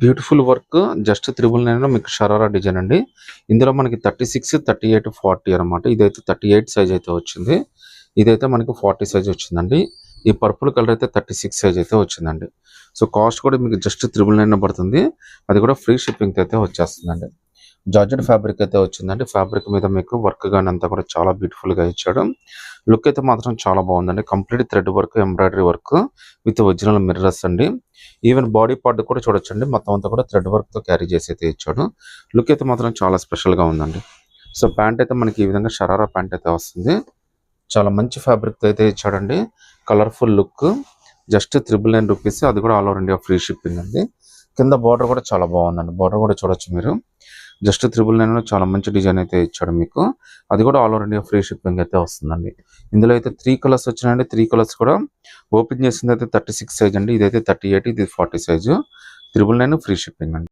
Beautiful work just 999 మీకు sharara design అండి. ఇందులో మనకి 36, 38, 40 అనమాట. ఇదైతే 38 సైజ్ అయితే వచ్చింది. ఇదైతే మనకి 40 సైజ్ వచ్చిందండి. ఈ పర్పుల్ కలర్ అయితే 36 సైజ్ అయితే వచ్చిందండి. సో కాస్ట్ కూడా మీకు జస్ట్ 999 పడుతుంది. అది కూడా ఫ్రీ షిప్పింగ్ అయితే వచ్చేస్తుందండి. జార్జెట్ ఫ్యాబ్రిక్ అయితే వచ్చిందండి. ఫ్యాబ్రిక్ మీద మీకు వర్క్ కానీ అంతా కూడా చాలా బ్యూటిఫుల్ గా ఇచ్చాడు. లుక్ అయితే మాత్రం చాలా బాగుందండి. Complete thread work, embroidery work with original mirrors అండి. ఈవెన్ బాడీ పార్ట్ కూడా చూడొచ్చండి. మొత్తం అంతా కూడా థ్రెడ్ వర్క్ తో క్యారీ చేసి అయితే ఇచ్చాడు. లుక్ అయితే మాత్రం చాలా స్పెషల్ గా ఉందండి. సో ప్యాంట్ అయితే మనకి ఈ విధంగా షరారా ప్యాంట్ అయితే వస్తుంది. చాలా మంచి ఫ్యాబ్రిక్ అయితే ఇచ్చాడండి. Colourful look just 999 rupees. అది కూడా all over India free shipping అండి. కింద బార్డర్ కూడా చాలా బాగుందండి. బార్డర్ కూడా చూడొచ్చు మీరు. జస్ట్ 999 చాలా మంచి డిజైన్ అయితే ఇచ్చాడు మీకు. అది కూడా all over India free shipping అయితే వస్తుందండి. ఇందులో అయితే 3 కలర్స్ వచ్చినాయండి. 3 కలర్స్ కూడా ఓపెన్ చేసింది అయితే 36 సైజ్ అండి. ఇదైతే 38, ఇది 40 సైజు. 999 ఫ్రీ షిప్పింగ్ అండి.